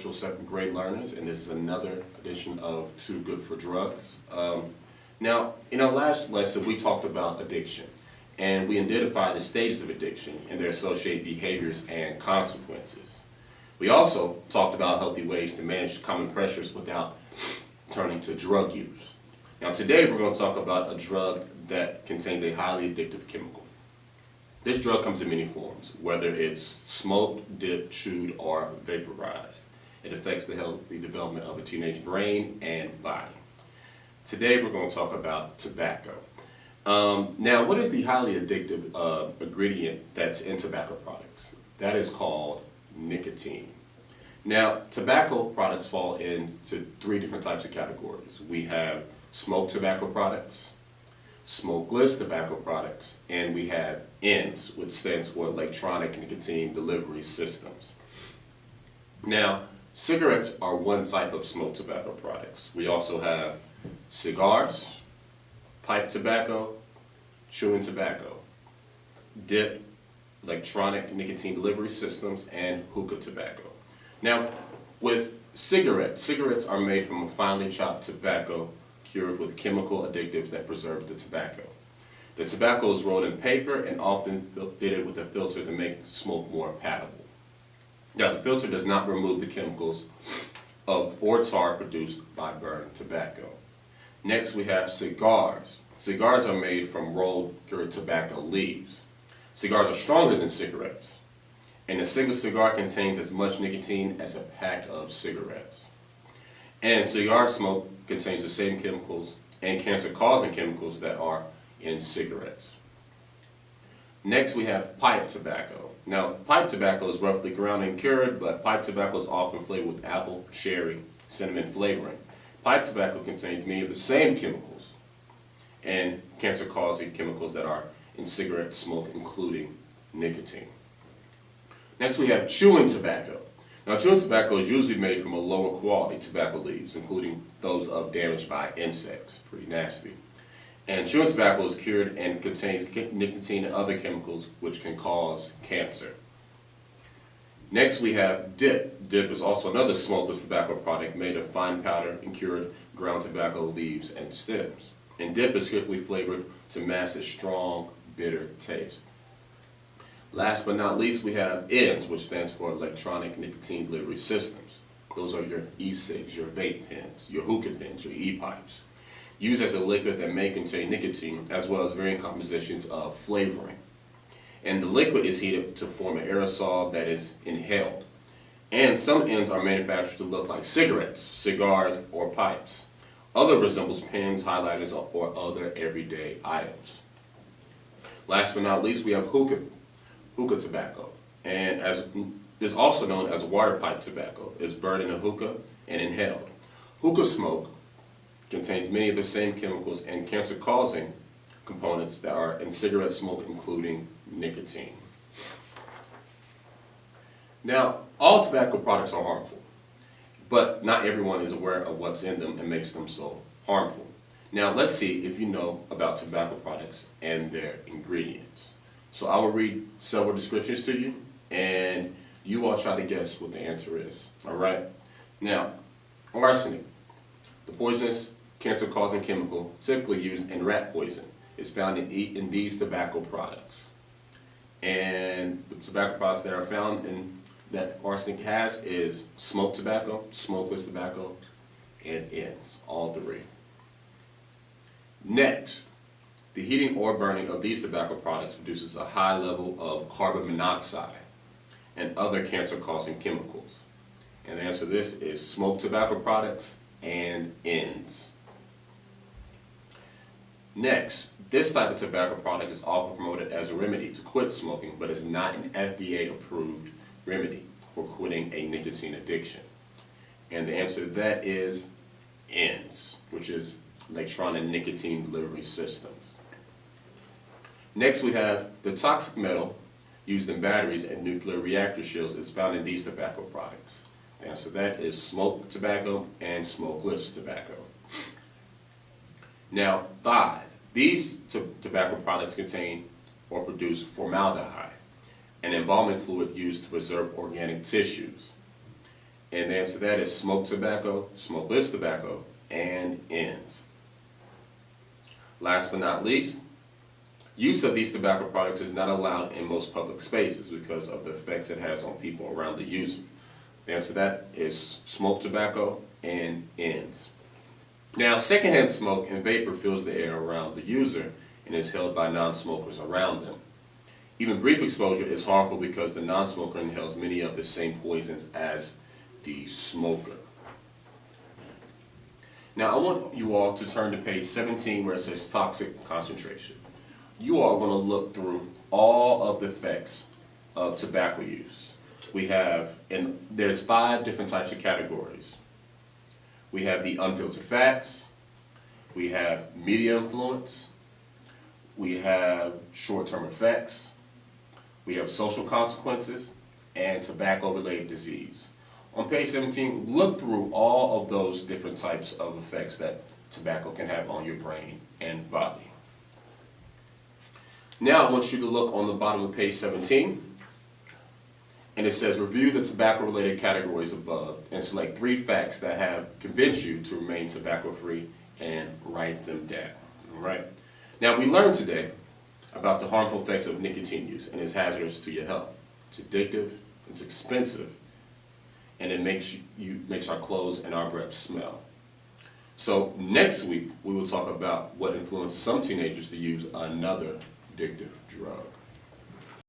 virtual second grade learners, and this is another edition of Too Good for Drugs. Now, in our last lesson, we talked about addiction, and we identified the stages of addiction and their associated behaviors and consequences. We also talked about healthy ways to manage common pressures without turning to drug use. Now, today we're going to talk about a drug that contains a highly addictive chemical. This drug comes in many forms, whether it's smoked, dipped, chewed, or vaporized. It affects the healthy development of a teenage brain and body. Today we're going to talk about tobacco. Now, what is the highly addictive ingredient that's in tobacco products? That is called nicotine. Now, tobacco products fall into three different types of categories. We have smoked tobacco products, smokeless tobacco products, and we have ENDS, which stands for electronic nicotine delivery systems. Now, cigarettes are one type of smoked tobacco products. We also have cigars, pipe tobacco, chewing tobacco, dip, electronic nicotine delivery systems, and hookah tobacco. Now, with cigarettes are made from a finely chopped tobacco cured with chemical additives that preserve the tobacco. The tobacco is rolled in paper and often fitted with a filter to make smoke more palatable. Now, the filter does not remove the chemicals or tar produced by burned tobacco. Next, we have cigars. Cigars are made from rolled cured tobacco leaves. Cigars are stronger than cigarettes, and a single cigar contains as much nicotine as a pack of cigarettes. And cigar smoke contains the same chemicals and cancer-causing chemicals that are in cigarettes. Next, we have pipe tobacco. Now, pipe tobacco is roughly ground and cured, but pipe tobacco is often flavored with apple, cherry, cinnamon flavoring. Pipe tobacco contains many of the same chemicals and cancer-causing chemicals that are in cigarette smoke, including nicotine. Next, we have chewing tobacco. Now, chewing tobacco is usually made from a lower quality tobacco leaves, including those damaged by insects. Pretty nasty. And chewing tobacco is cured and contains nicotine and other chemicals which can cause cancer. Next, we have dip. Dip is also another smokeless tobacco product made of fine powder and cured ground tobacco leaves and stems. And dip is strictly flavored to mask a strong, bitter taste. Last but not least, we have ENDS, which stands for electronic nicotine delivery systems. Those are your e-cigs, your vape pens, your hookah pens, your e-pipes, used as a liquid that may contain nicotine as well as varying compositions of flavoring. And the liquid is heated to form an aerosol that is inhaled. And some ENDS are manufactured to look like cigarettes, cigars, or pipes. Other resembles pens, highlighters, or other everyday items. Last but not least, we have hookah tobacco, and as is also known as water pipe tobacco, is burned in a hookah and inhaled. Hookah smoke contains many of the same chemicals and cancer-causing components that are in cigarette smoke, including nicotine. Now, all tobacco products are harmful, but not everyone is aware of what's in them and makes them so harmful. Now, let's see if you know about tobacco products and their ingredients. So I will read several descriptions to you, and you all try to guess what the answer is. All right? Now, arsenic, the poisonous cancer-causing chemical typically used in rat poison, is found in these tobacco products. And the tobacco products that are found in that arsenic has is smoked tobacco, smokeless tobacco, and ENDS, all three. Next, the heating or burning of these tobacco products produces a high level of carbon monoxide and other cancer-causing chemicals. And the answer to this is smoked tobacco products and ENDS. Next, this type of tobacco product is often promoted as a remedy to quit smoking, but is not an FDA-approved remedy for quitting a nicotine addiction. And the answer to that is ENDS, which is electronic nicotine delivery systems. Next, we have the toxic metal used in batteries and nuclear reactor shields is found in these tobacco products. The answer to that is smoked tobacco and smokeless tobacco. Now, these tobacco products contain or produce formaldehyde, an embalming fluid used to preserve organic tissues. And the answer to that is smoked tobacco, smokeless tobacco, and ends. Last but not least, use of these tobacco products is not allowed in most public spaces because of the effects it has on people around the user. The answer to that is smoked tobacco and ends. Now, secondhand smoke and vapor fills the air around the user and is held by non-smokers around them. Even brief exposure is harmful because the non-smoker inhales many of the same poisons as the smoker. Now, I want you all to turn to page 17 where it says toxic concentration. You are going to look through all of the effects of tobacco use. We have, and there's 5 different types of categories. We have the unfiltered facts, we have media influence, we have short-term effects, we have social consequences, and tobacco-related disease. On page 17, look through all of those different types of effects that tobacco can have on your brain and body. Now I want you to look on the bottom of page 17, and it says review the tobacco-related categories above and select 3 facts that have convinced you to remain tobacco-free and write them down. All right. Now we learned today about the harmful effects of nicotine use and its hazards to your health. It's addictive, it's expensive, and it makes our clothes and our breath smell. So next week we will talk about what influences some teenagers to use another addictive drug.